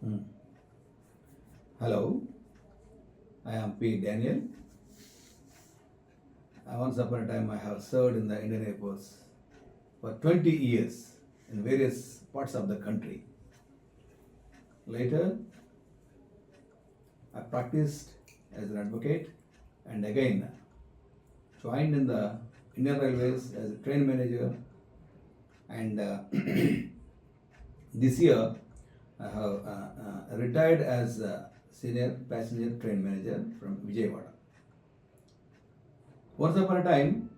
Hmm. Hello, I am P. Daniel. Once upon a time, I have served in the Indian Air Force for 20 years in various parts of the country. Later, I practiced as an advocate and again joined in the Indian Railways as a train manager. And this year, I have retired as a senior passenger train manager from Vijayawada. Once upon a time,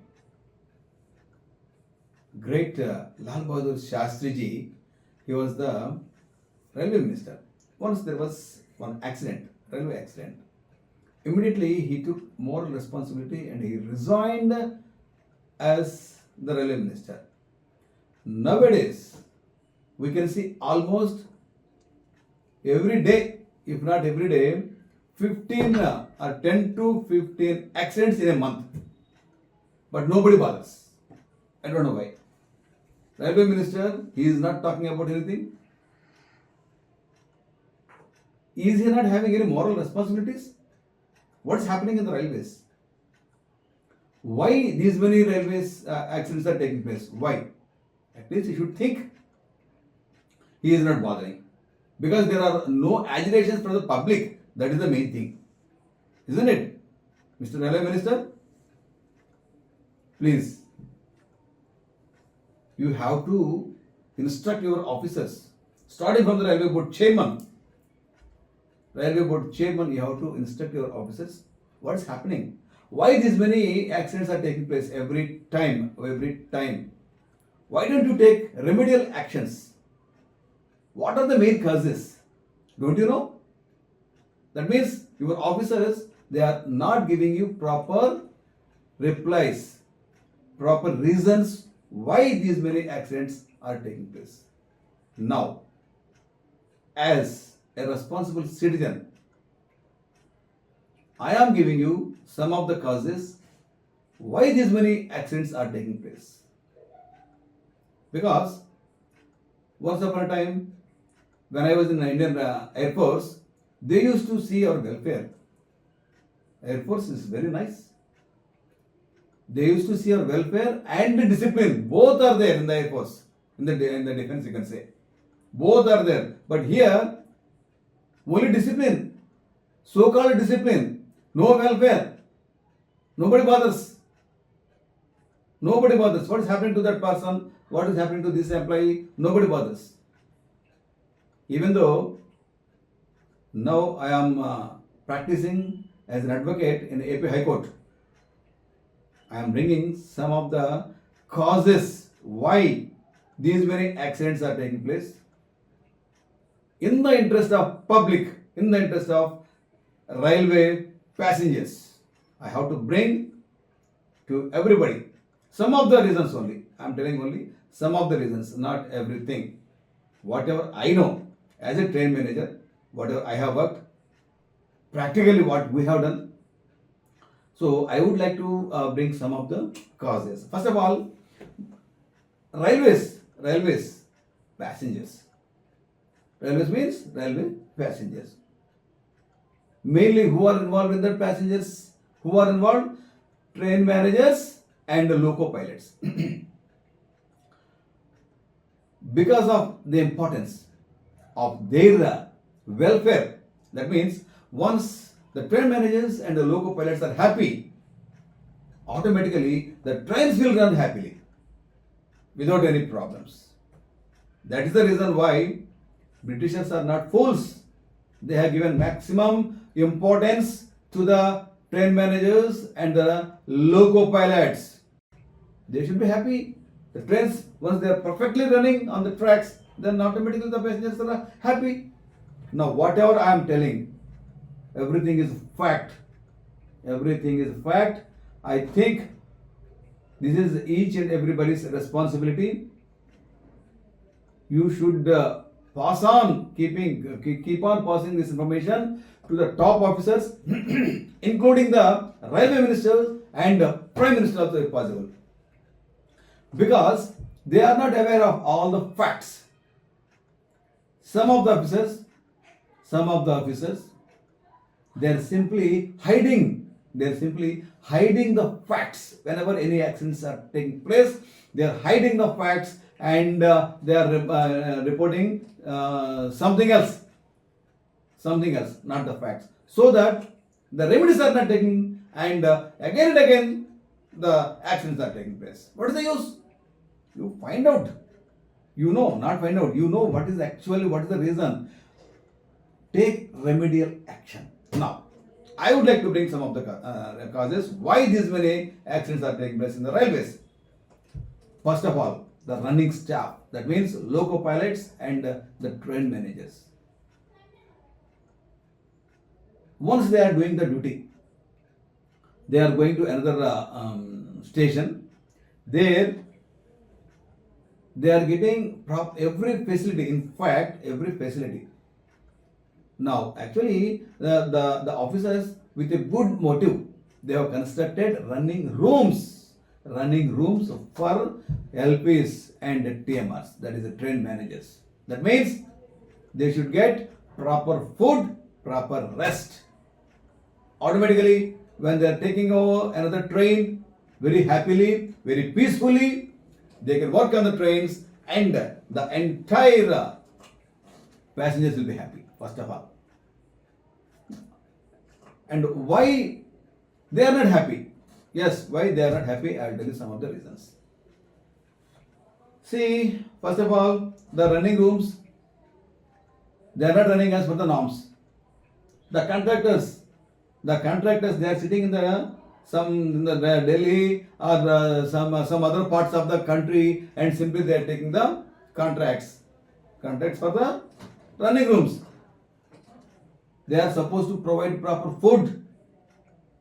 great Lal Bahadur Shastri ji, he was the railway minister. Once there was one accident, railway accident. Immediately he took moral responsibility and he resigned as the railway minister. Nowadays, we can see almost every day, if not every day, 15 or 10 to 15 accidents in a month. But nobody bothers. I don't know why. Railway minister, he is not talking about anything. Is he not having any moral responsibilities? What's happening in the railways? Why these many railways accidents are taking place? Why? At least he should think. He is not bothering. Because there are no agitations from the public. That is the main thing. Isn't it? Mr. Railway Minister? Please. You have to instruct your officers. Starting from the Railway Board Chairman. Railway Board Chairman, you have to instruct your officers. What is happening? Why these many accidents are taking place every time? Why don't you take remedial actions? What are the main causes? Don't you know? That means your officers, they are not giving you proper replies, proper reasons why these many accidents are taking place. Now, as a responsible citizen, I am giving you some of the causes why these many accidents are taking place. Because once upon a time, when I was in the Indian Air Force, they used to see our welfare. Air Force is very nice. They used to see our welfare and discipline. Both are there in the Air Force. In the defense, you can say. Both are there. But here, only discipline. So-called discipline. No welfare. Nobody bothers. Nobody bothers. What is happening to that person? What is happening to this employee? Nobody bothers. Even though now I am practicing as an advocate in AP High Court, I am bringing some of the causes why these many accidents are taking place in the interest of public, in the interest of railway passengers. I have to bring to everybody some of the reasons only. I am telling only some of the reasons, not everything. Whatever I know as a train manager, whatever I have worked, practically what we have done. So I would like to bring some of the causes. First of all, railways, passengers. Railways means railway passengers. Mainly who are involved in the passengers? Who are involved? Train managers and loco pilots. Because of the importance of their welfare, that means once the train managers and the loco pilots are happy, automatically the trains will run happily without any problems. That is the reason why Britishers are not fools. They have given maximum importance to the train managers and the loco pilots. They should be happy. The trains, once they are perfectly running on the tracks, then automatically the passengers are happy. Now, whatever I am telling, everything is fact. Everything is fact. I think this is each and everybody's responsibility. You should pass on, keep on passing this information to the top officers, including the railway ministers and prime minister also if possible. Because they are not aware of all the facts. Some of the officers, some of the officers, they're simply hiding the facts. Whenever any accidents are taking place, they are hiding the facts, and they are reporting something else, not the facts, so that the remedies are not taking, and again and again the accidents are taking place. What is the use? You find out. You know, not find out. You know what is the reason. Take remedial action. Now, I would like to bring some of the causes why these many accidents are taking place in the railways. First of all, the running staff. That means loco pilots and the train managers. Once they are doing the duty, they are going to another station. There, they are getting every facility. In fact, every facility. Now, actually, the officers with a good motive, they have constructed running rooms for LPs and TMRs, that is the train managers. That means they should get proper food, proper rest. Automatically, when they are taking over another train, very happily, very peacefully, they can work on the trains, and the entire passengers will be happy, first of all. And why they are not happy? Yes, why they are not happy? I will tell you some of the reasons. See, first of all, the running rooms, they are not running as per the norms. The contractors, they are sitting in the Delhi or some other parts of the country, and simply they are taking the contracts for the running rooms. They are supposed to provide proper food,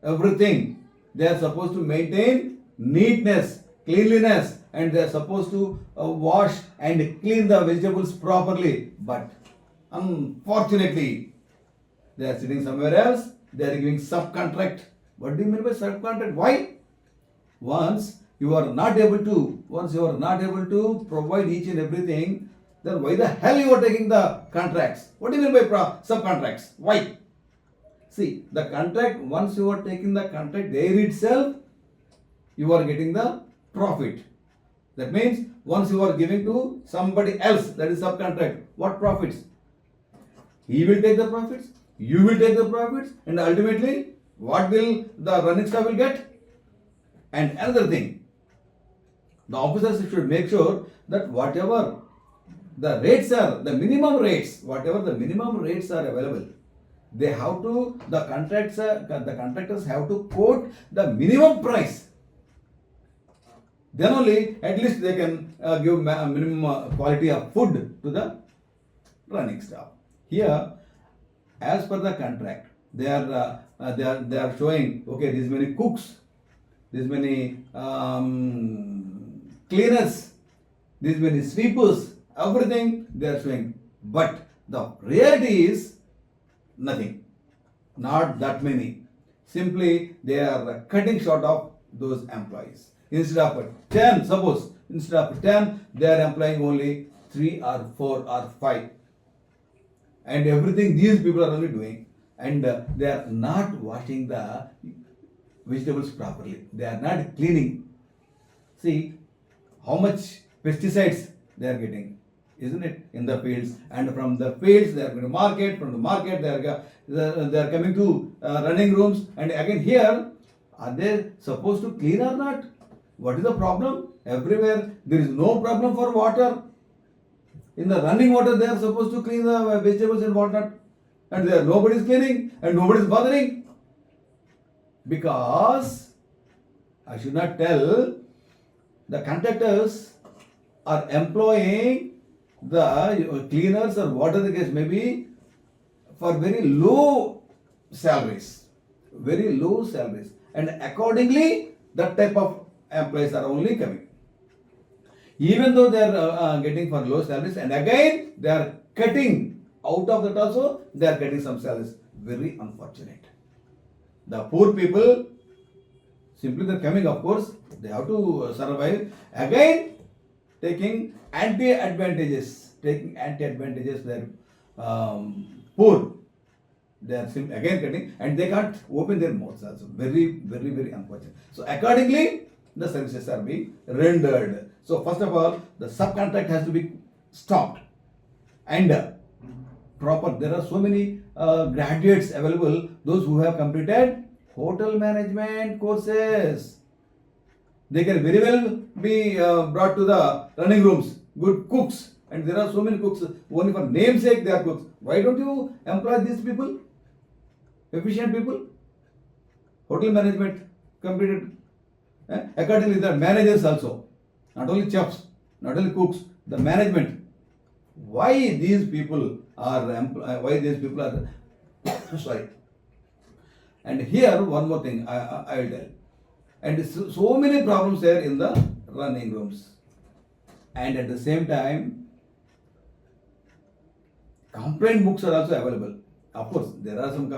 everything. They are supposed to maintain neatness, cleanliness, and they are supposed to wash and clean the vegetables properly. But unfortunately, they are sitting somewhere else. They are giving subcontract. What do you mean by subcontract? Why? Once you are not able to provide each and everything, then why the hell you are taking the contracts? What do you mean by subcontracts? Why? See, the contract, once you are taking the contract, there itself, you are getting the profit. That means, once you are giving to somebody else, that is subcontract, what profits? He will take the profits, you will take the profits, and ultimately, what will the running staff will get? And another thing, the officers should make sure that whatever the rates are, the minimum rates, whatever the minimum rates are available, they have to, the contractors have to quote the minimum price. Then only at least they can give minimum quality of food to the running staff. Here, as per the contract, they are showing, okay, these many cooks, these many cleaners, these many sweepers, everything they are showing. But the reality is nothing, not that many. Simply they are cutting short of those employees. Instead of 10, suppose, instead of 10, they are employing only 3 or 4 or 5. And everything these people are only doing, and they are not washing the vegetables properly. They are not cleaning. See how much pesticides they are getting, isn't it, in the fields? And from the fields they are going to market. From the market they are coming to running rooms. And again here, are they supposed to clean or not? What is the problem? Everywhere there is no problem for water. In the running water they are supposed to clean the vegetables and whatnot, and there nobody is cleaning and nobody is bothering. Because I should not tell, the contractors are employing the cleaners or whatever the case may be for very low salaries, and accordingly that type of employees are only coming. Even though they are getting for low salaries, and again they are cutting out of that also, they are getting some salaries. Very unfortunate. The poor people, simply they are coming, of course, they have to survive. Again, taking anti-advantages, they're poor. They are again cutting and they can't open their mouths also. Very, very, very unfortunate. So accordingly, the services are being rendered. So first of all, the subcontract has to be stopped and proper. There are so many graduates available, those who have completed hotel management courses. They can very well be brought to the running rooms, good cooks, and there are so many cooks, only for namesake they are cooks. Why don't you employ these people? Efficient people? Hotel management completed. Accordingly, the managers also, not only chefs, not only cooks, the management. Why these people are sorry. And here one more thing I will tell. And so many problems there in the running rooms. And at the same time, complaint books are also available. Of course, there are some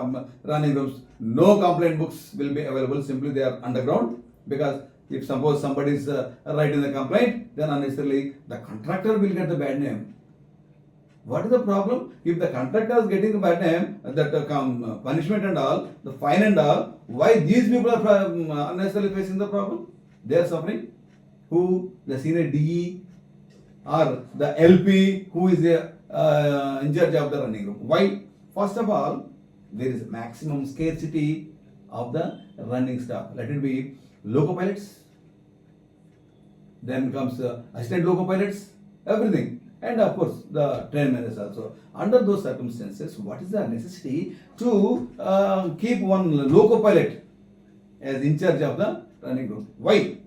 running rooms. No complaint books will be available. Simply they are underground, because if suppose somebody is writing the complaint, then unnecessarily the contractor will get the bad name. What is the problem? If the contractor is getting a bad name, that punishment and all, the fine and all, why these people are unnecessarily facing the problem? They are suffering. Who? The senior DE or the LP who is in charge of the running room. Why? First of all, there is maximum scarcity of the running staff. Let it be loco pilots, then comes assistant loco pilots, everything. And of course, the train managers also. Under those circumstances, what is the necessity to keep one loco pilot as in charge of the running room? Why?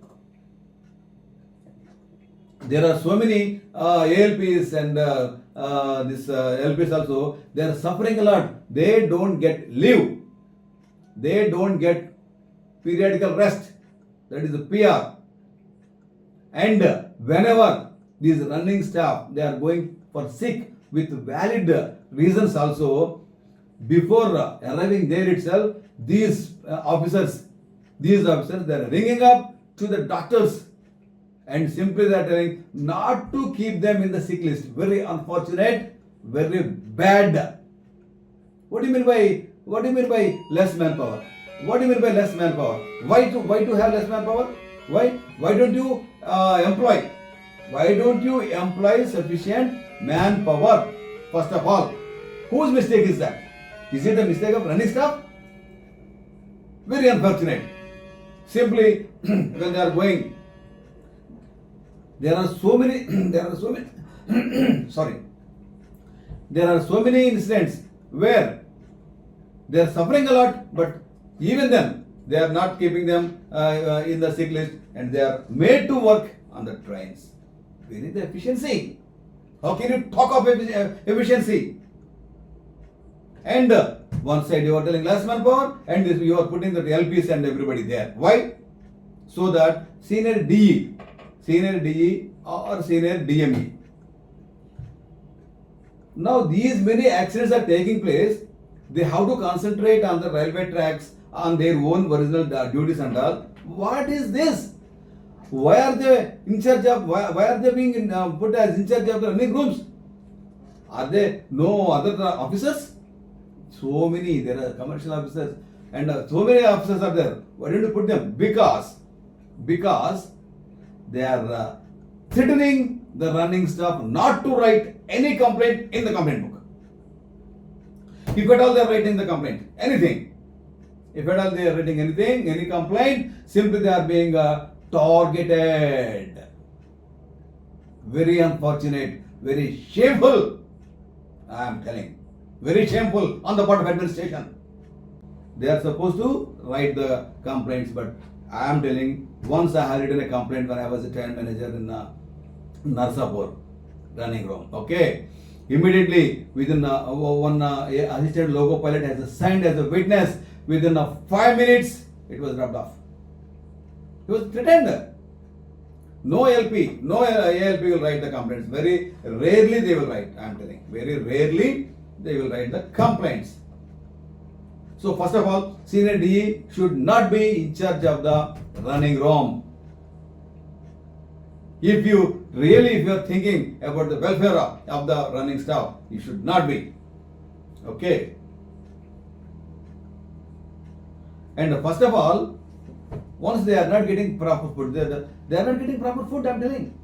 There are so many ALPs and this LPs also, they are suffering a lot. They don't get leave. They don't get periodical rest. That is the PR. And whenever these running staff, they are going for sick with valid reasons also, before arriving there itself, these officers, they are ringing up to the doctors and simply they are telling not to keep them in the sick list. Very unfortunate, very bad. What do you mean by less manpower? What do you mean by less manpower? Why to have less manpower? Why don't you employ? Why don't you employ sufficient manpower? First of all, whose mistake is that? Is it the mistake of running staff? Very unfortunate. Simply when they are going, there are so many incidents where they are suffering a lot, but even then they are not keeping them in the sick list and they are made to work on the trains. Where is the efficiency? How can you talk of efficiency? And one side you are telling less manpower and this, you are putting the LPs and everybody there. Why? So that senior DE or senior DME. Now these many accidents are taking place. They have to concentrate on the railway tracks, on their own original duties and all. What is this? Why are they in charge of? Why are they being put as in charge of the running rooms? Are there no other officers? So many. There are commercial officers and so many officers are there. Why don't you put them? Because they are threatening the running staff not to write any complaint in the complaint book. If at all they are writing the complaint, anything. If at all they are writing anything, any complaint, simply they are being targeted. Very unfortunate, very shameful. I am telling. Very shameful on the part of administration. They are supposed to write the complaints, but I am telling, once I had written a complaint when I was a train manager in Narsapur running room. Okay. Immediately within one assistant loco pilot has signed as a witness. Within 5 minutes, it was rubbed off. He was threatened. No LP, no ALP will write the complaints. Very rarely they will write. I am telling. Very rarely they will write the complaints. So first of all, senior DE should not be in charge of the running room. If you Really, if you are thinking about the welfare of the running staff, you should not be. Okay. And first of all, once they are not getting proper food, they are not getting proper food, I'm telling.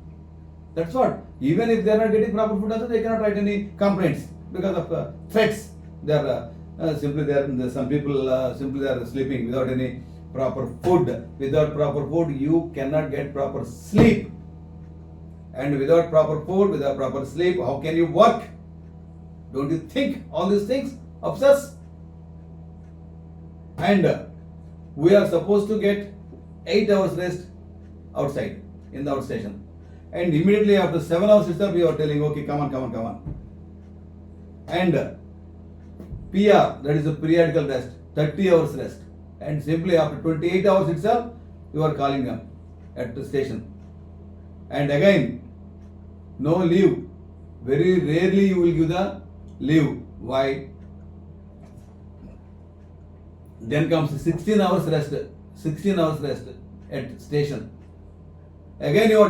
That's what. Even if they are not getting proper food, also they cannot write any complaints because of threats. They are simply there. Some people simply they are sleeping without any proper food. Without proper food, you cannot get proper sleep. And without proper food, without proper sleep, how can you work? Don't you think all these things obsess? And we are supposed to get 8 hours rest outside in the outstation. And immediately after 7 hours itself, you are telling, okay, come on. And PR, that is a periodical rest, 30 hours rest. And simply after 28 hours itself, you are calling them at the station. And again, no leave. Very rarely you will give the leave. Why? Then comes 16 hours rest. 16 hours rest at station. Again you are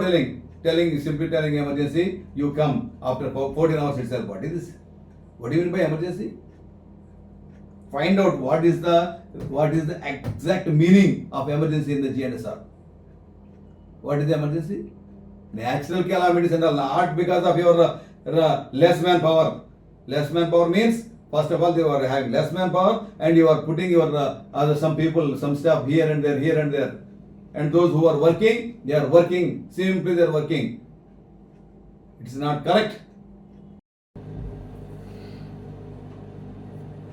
simply telling emergency, you come after 14 hours itself. What is this? What do you mean by emergency? Find out what is the exact meaning of emergency in the GNSR. What is the emergency? Natural calamities and all, not because of your less manpower. Less manpower means, first of all, you are having less manpower and you are putting your some people, some staff here and there. And those who are working, they are working. Simply they are working. It is not correct.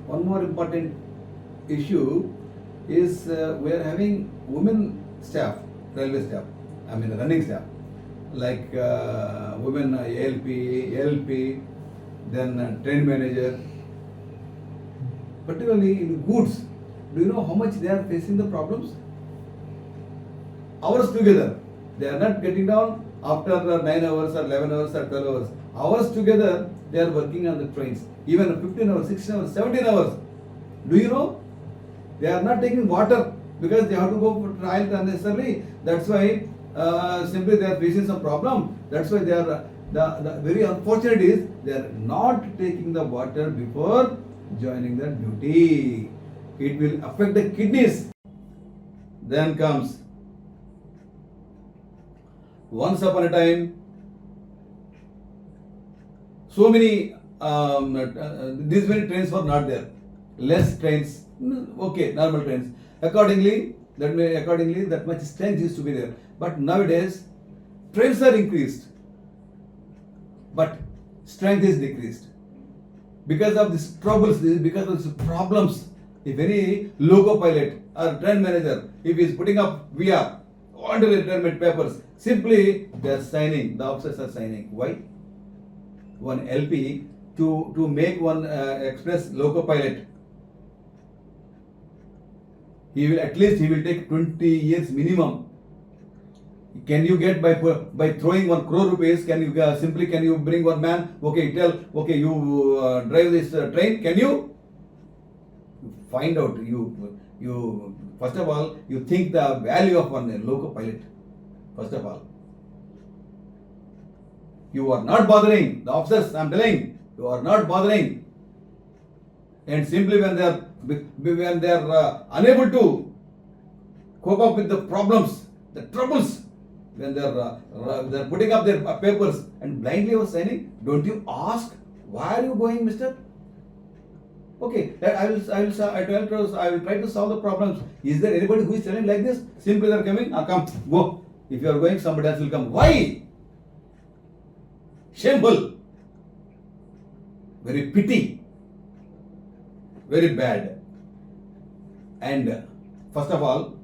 One more important issue is we are having women staff, railway staff, running staff, like women ALP, then train manager, particularly in goods. Do you know how much they are facing the problems? Hours together. They are not getting down after 9 hours or 11 hours or 12 hours. Hours together, they are working on the trains. Even 15 hours, 16 hours, 17 hours. Do you know? They are not taking water because they have to go for trial unnecessarily. That's why simply they are facing some problem. That's why they are, the very unfortunate is they are not taking the water before joining the duty. It will affect the kidneys. Then comes, once upon a time, so many, these many trains were not there. Less trains, okay, normal trains. Accordingly, that much strength used to be there. But nowadays, trains are increased, but strength is decreased. Because of these troubles, because of these problems, if any loco pilot or train manager, if he is putting up VR, voluntary retirement papers, simply they are signing, the officers are signing. Why? One LP to make one express loco pilot, he will take 20 years minimum. Can you get by throwing 1 crore rupees? Can you bring one man? Okay, you drive this train. Can you find out? You first of all, you think the value of one loco pilot. First of all, you are not bothering the officers. I am telling you are not bothering, and simply when they are unable to cope up with the problems, the troubles, when they are putting up their papers and blindly was signing, don't you ask, why are you going, mister? Okay, I will try to solve the problems. Is there anybody who is telling like this? Simply they are coming, come, go. If you are going, somebody else will come. Why? Shameful. Very pity. Very bad. And first of all,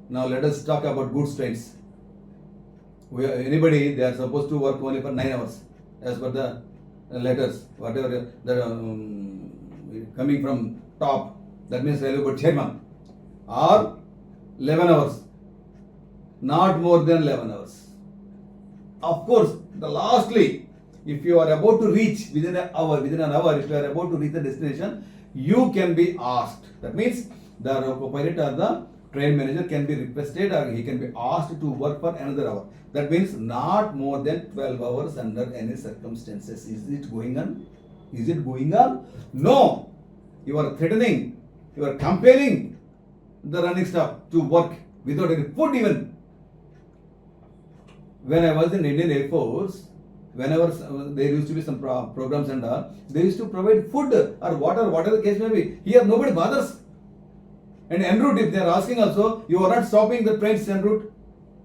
now let us talk about goods trains. Anybody, they are supposed to work only for 9 hours as per the letters, whatever coming from top, that means railway board chairman, or 11 hours, not more than 11 hours. Of course, lastly, if you are about to reach within an hour, if you are about to reach the destination, you can be asked. That means the pilot or the train manager can be requested or he can be asked to work for another hour. That means not more than 12 hours under any circumstances. Is it going on? Is it going on? No. You are threatening, you are compelling the running staff to work without any food even. When I was in Indian Air Force, whenever there used to be some programs and all, they used to provide food or water, whatever the case may be. Here nobody bothers. And en route, if they are asking also, you are not stopping the trains en route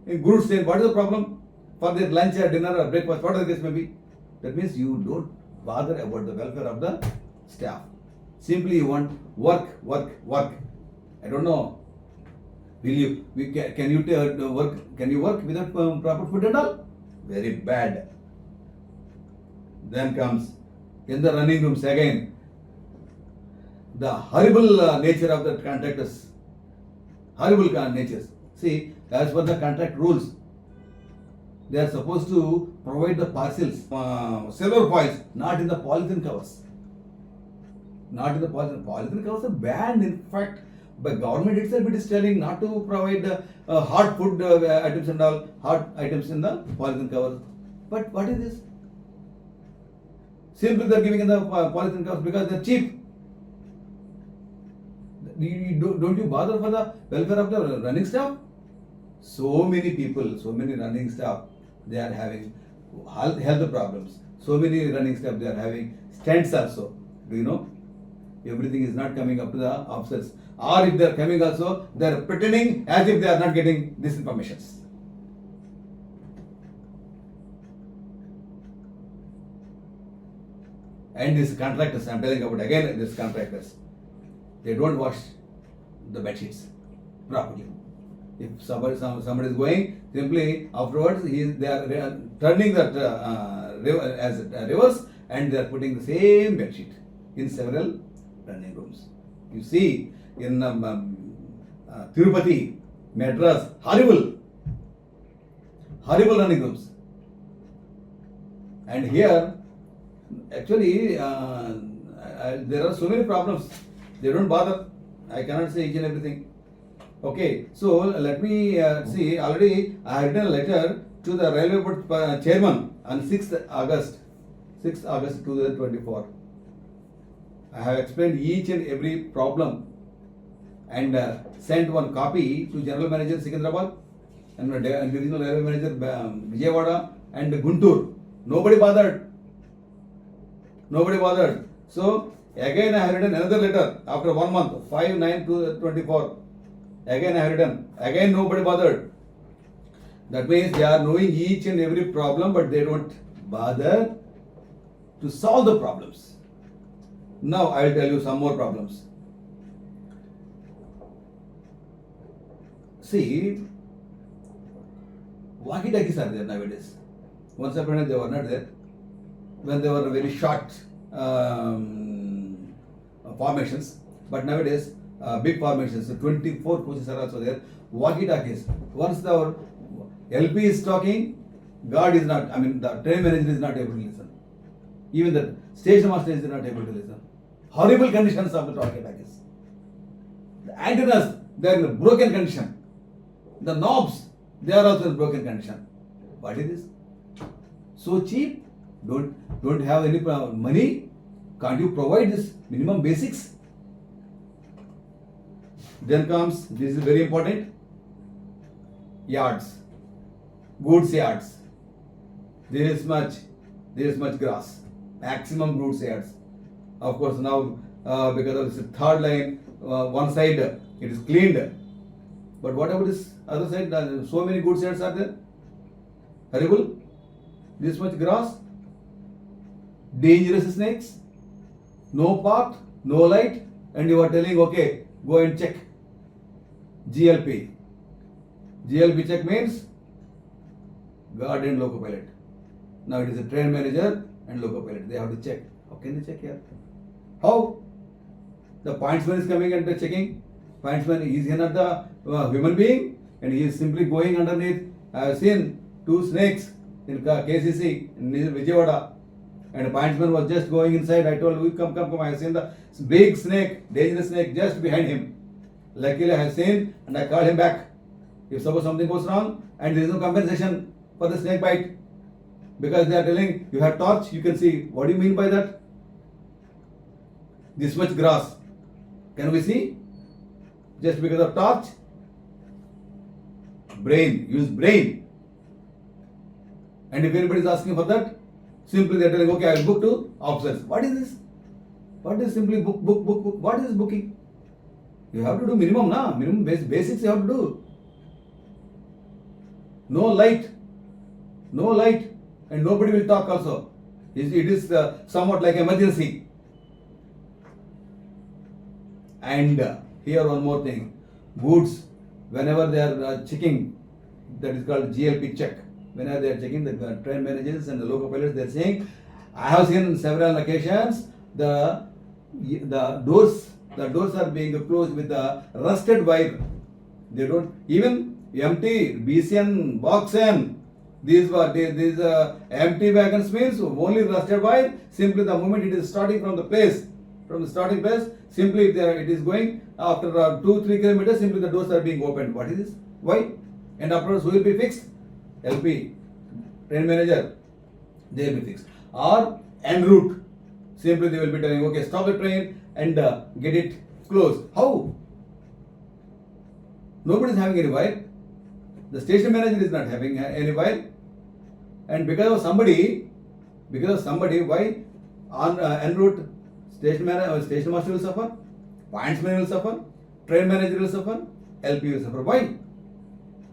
in goods train. What is the problem? For their lunch or dinner or breakfast, whatever the case may be. That means you don't bother about the welfare of the staff. Simply you want work. I don't know. Can you work? Can you work without proper food and all? Very bad. Then comes in the running rooms again. The horrible nature of the contractors. Horrible natures. See, as per the contract rules, they are supposed to provide the parcels, silver foils, not in the polythene covers. Not in the polythene. Polythene covers are banned. In fact, by government itself, it is telling not to provide hard food items and all, hard items in the polythene covers. But what is this? Simply they are giving in the polythene covers because they are cheap. Don't you bother for the welfare of the running staff? So many people, so many running staff, they are having health problems. So many running staff, they are having stents also. Do you know? Everything is not coming up to the officers. Or if they are coming also, they are pretending as if they are not getting this information. And these contractors, I am telling about again, these contractors, they don't wash the bed sheets properly. If somebody is going, simply afterwards they are turning that river as rivers and they are putting the same bed sheet in several running rooms. You see in Tirupati, Madras, horrible running rooms. And here, actually, there are so many problems. They don't bother. I cannot say each and everything. Okay, so let me see. Already I have written a letter to the Railway Board chairman on 6th August 2024. I have explained each and every problem and sent one copy to General Manager Secunderabad and Divisional Railway Manager Vijayawada and Guntur. Nobody bothered. So again I have written another letter after 1 month, 5/9/24. Again I have written. Again nobody bothered. That means they are knowing each and every problem, but they don't bother to solve the problems. Now I will tell you some more problems. See, walkie-talkies are there nowadays. Once upon a time they were not there. When they were very short formations, but nowadays big formations, so 24 coaches are also there. Walkie-talkies. Once the LP is talking, guard is not, the train manager is not able to listen. Even the station master is not able to listen. Horrible conditions of the walkie-talkies. The antennas, they are in a broken condition. The knobs, they are also in broken condition. What is this? So cheap? Don't have any money? Can't you provide this minimum basics? Then comes, this is very important, yards, goods yards. There is much grass, maximum goods yards. Of course now because of this third line, one side it is cleaned. But what about this other side? So many goods yards are there. Horrible. This much grass, dangerous snakes, no path, no light, and you are telling, okay, go and check. GLP. GLP check means guard and loco pilot. Now it is a train manager and loco pilot. They have to check. How can they check here? How? The pointsman is coming and checking. Pointsman, is he not the human being? And he is simply going underneath. I have seen 2 snakes in KCC in Vijayawada. And the pointsman was just going inside. I told him, come. I have seen the big snake, dangerous snake just behind him. Luckily, I have seen and I called him back. If suppose something goes wrong and there is no compensation for the snake bite, because they are telling you have torch, you can see. What do you mean by that? This much grass. Can we see? Just because of torch? Brain. Use brain. And if anybody is asking for that, simply they are telling, okay, I will book to officers. What is this? What is simply book? What is booking? You have to do minimum, na? Minimum basics you have to do. No light, and nobody will talk also. It is somewhat like emergency. And here one more thing. Goods, whenever they are checking, that is called GLP check. Whenever they are checking, the train managers and the local pilots, they are saying, I have seen on several occasions the doors are being closed with a rusted wire. They don't even empty BCN box N. These empty wagons means only rusted wire. Simply the moment it is starting from the starting place, simply it is going after 2-3 kilometers. Simply the doors are being opened. What is this? Why? And afterwards, who will be fixed? LP, train manager. They will be fixed. Or en route. Simply they will be telling, okay, stop the train and get it closed. How? Nobody is having any wire. The station manager is not having any wire. And because of somebody, why on en route, station master will suffer, pointsman will suffer, train manager will suffer, LP will suffer. Why?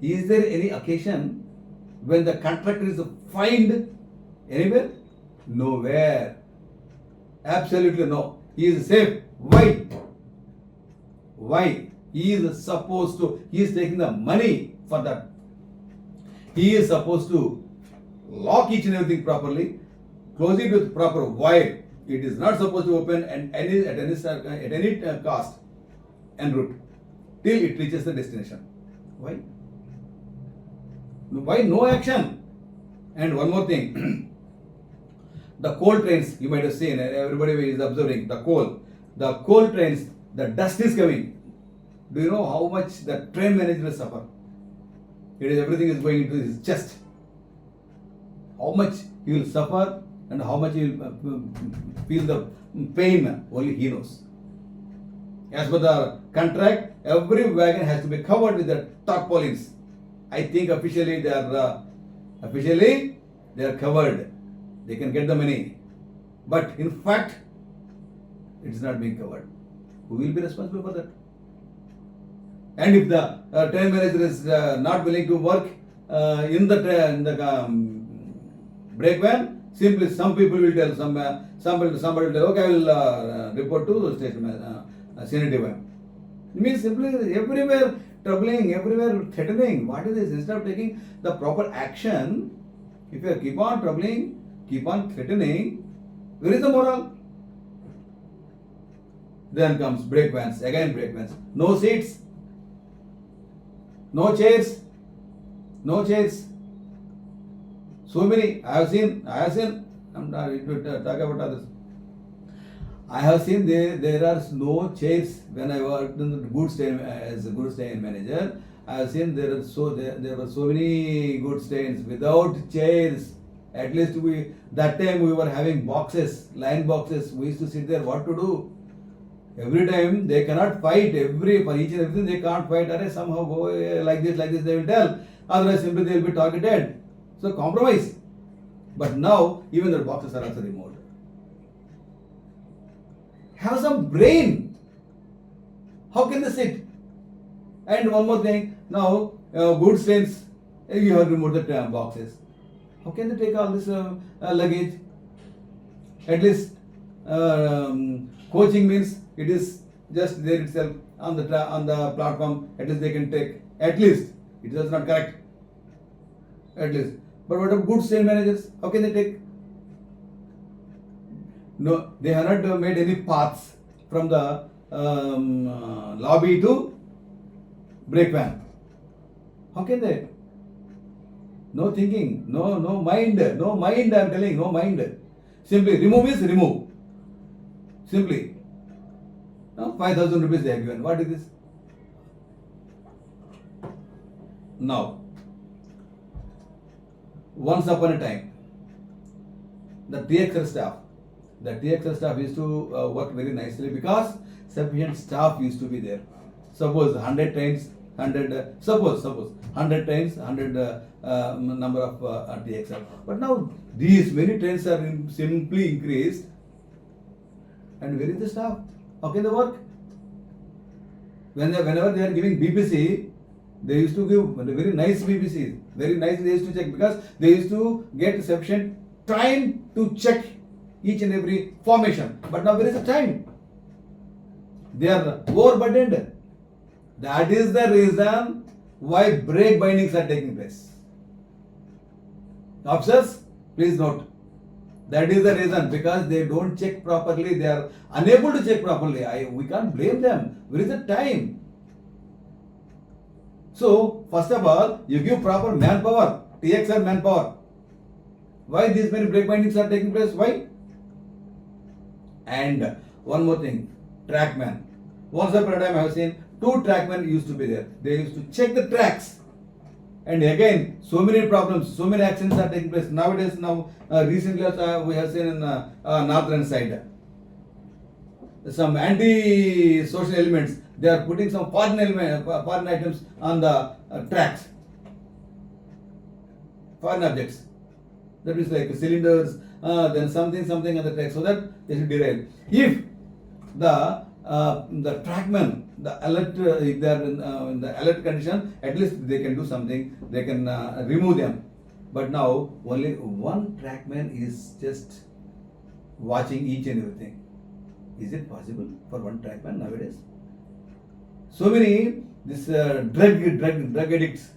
Is there any occasion when the contractor is fined anywhere? Nowhere. Absolutely no. He is safe. Why? Why? He is taking the money for that. He is supposed to lock each and everything properly, close it with proper wire. It is not supposed to open at any cost en route till it reaches the destination. Why? Why no action? And one more thing. The coal trains, you might have seen, everybody is observing the coal trains, the dust is coming. Do you know how much the train manager will suffer? Everything is going into his chest. How much he will suffer and how much he will feel the pain, only he knows. As per the contract, every wagon has to be covered with the tarpaulins. I think officially they are covered. They can get the money. But in fact, it is not being covered. Who will be responsible for that? And if the train manager is not willing to work in the brake van, simply some people will tell, somebody will tell, okay, I will report to station senior van. It means simply everywhere troubling, everywhere threatening. What is this? Instead of taking the proper action, if you keep on troubling, keep on threatening, where is the moral? Then comes brake vans, again brake vans. No seats, no chairs. So many. I have seen, I'm not to talk about others. I have seen there are no chairs when I worked in the goods train as a goods train manager. I have seen there were so many goods trains without chairs. At least that time we were having boxes, line boxes. We used to sit there. What to do? Every time they cannot fight. For each and everything they can't fight. Somehow go like this they will tell. Otherwise simply they will be targeted. So compromise. But now even the boxes are also removed. Have some brain. How can they sit? And one more thing. Now goods trains, you have removed the boxes. How can they take all this luggage? At least coaching means it is just there itself on the platform. At least they can take. At least it is not correct. At least. But what about goods train managers? How can they take? No, they have not made any paths from the lobby to brake van. How can they? No thinking, no mind, I am telling, no mind. Simply remove is remove. Simply. 5,000 rupees they have given. What is this? Now, once upon a time, the TXL staff used to work very nicely because sufficient staff used to be there. Suppose 100 trains, 100, suppose 100 trains, 100 number of TXL. But now these many trains are simply increased, and where is the staff? How can they work? Whenever they are giving BPC, they used to give very nice BPCs. Very nice they used to check because they used to get sufficient time to check each and every formation. But now where is the time? They are overburdened. That is the reason why break bindings are taking place. Officers, please note. That is the reason, because they don't check properly, they are unable to check properly. We can't blame them. Where is the time? So, first of all, you give proper manpower, TXL manpower. Why these many break bindings are taking place? Why? And one more thing, trackman. Once upon a time I have seen 2 trackmen used to be there. They used to check the tracks. And again, so many problems, so many accidents are taking place. Nowadays, recently we have seen in northern side, some anti-social elements, they are putting some foreign items on the tracks, foreign objects. That is like cylinders, then something on the track, so that they should derail. If the trackman, the alert, if they are in the alert condition, at least they can do something, they can remove them. But now only one trackman is just watching each and everything. Is it possible for one trackman nowadays? So many this drug addicts,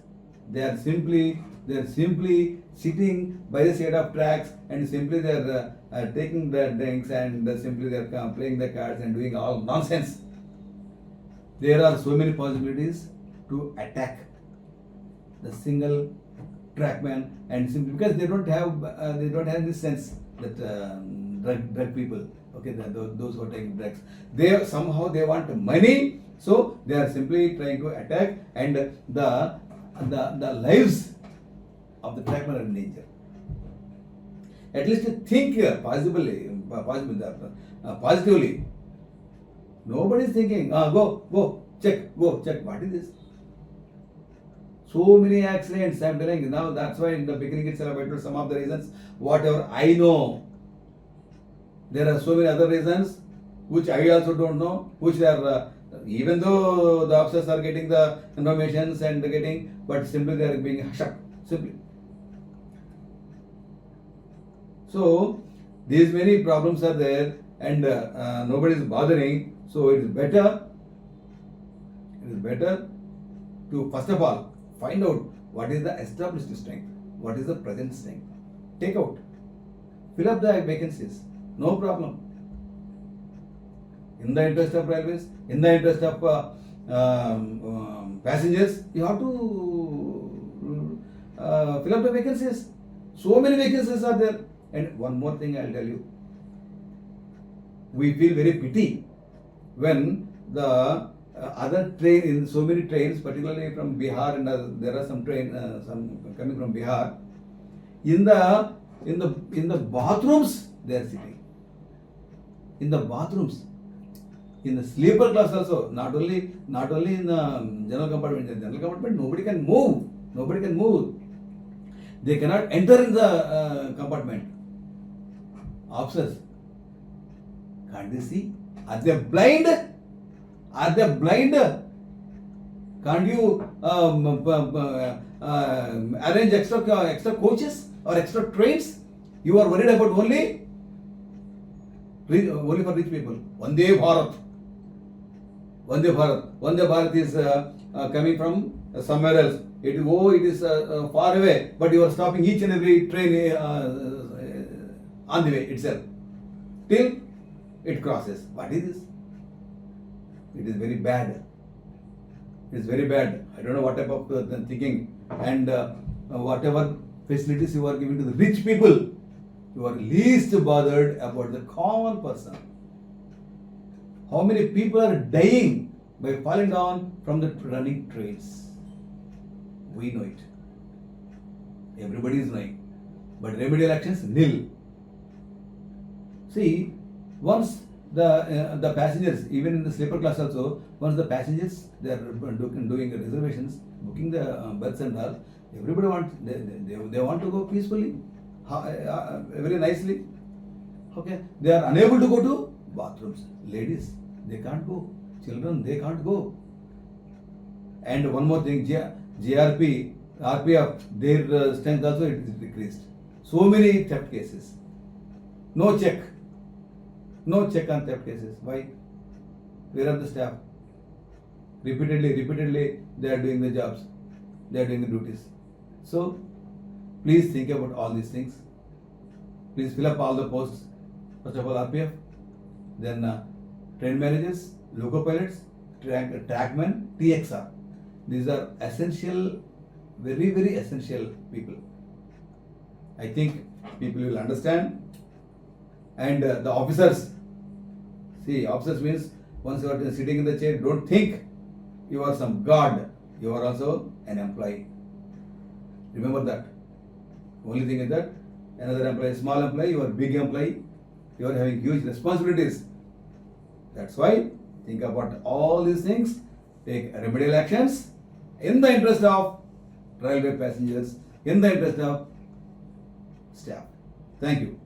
they are simply sitting by the side of tracks, and simply they are taking the drinks, and simply they are playing the cards and doing all nonsense. There are so many possibilities to attack the single trackman, and simply because they don't have this sense that drug people, okay, those who are taking drugs, they somehow they want money, so they are simply trying to attack, and the lives of the trackman are in danger. At least think positively. Nobody is thinking, go check. What is this? So many accidents, I am telling you. Now that's why in the beginning itself I told some of the reasons, whatever I know. There are so many other reasons which I also don't know, which they are, even though the officers are getting the informations and but simply they are being hushed up, simply. So these many problems are there, and nobody is bothering. So it is better to first of all find out what is the established strength, what is the present strength. Take out, fill up the vacancies, no problem. In the interest of railways, in the interest of passengers, you have to fill up the vacancies. So many vacancies are there. And one more thing I'll tell you. We feel very pity when the other train, in so many trains, particularly from Bihar, and there are some some coming from Bihar. In the bathrooms they are sitting. In the bathrooms, in the sleeper class also. Not only in the general compartment. In the general compartment, nobody can move. They cannot enter in the compartment. Officers, can't they see? Are they blind? Can't you arrange extra coaches or extra trains? You are worried about only for rich people. Vande Bharat is coming from somewhere else. It is far away, but you are stopping each and every train on the way itself till it crosses. What is this? It is very bad. I don't know what type of thinking, and whatever facilities you are giving to the rich people, you are least bothered about the common person. How many people are dying by falling down from the running trains? We know it. Everybody is knowing. But remedial actions, nil. See, once the passengers, even in the sleeper class also, once the passengers they are doing the reservations, booking the berths and all, everybody they want to go peacefully, very nicely. Okay, they are unable to go to bathrooms. Ladies, they can't go. Children, they can't go. And one more thing, JRP, RPF, their strength also it is decreased. So many theft cases. No check on theft cases. Why? Where are the staff? Repeatedly, they are doing the jobs. They are doing the duties. So, please think about all these things. Please fill up all the posts. First of all, RPF, then train managers, loco pilots, trackmen, TXR. These are essential, very, very essential people. I think people will understand. And the officers, see, officers means once you are sitting in the chair, don't think you are some god. You are also an employee. Remember that. Only thing is that another employee, small employee, you are big employee. You are having huge responsibilities. That's why think about all these things. Take remedial actions in the interest of railway passengers, in the interest of staff. Thank you.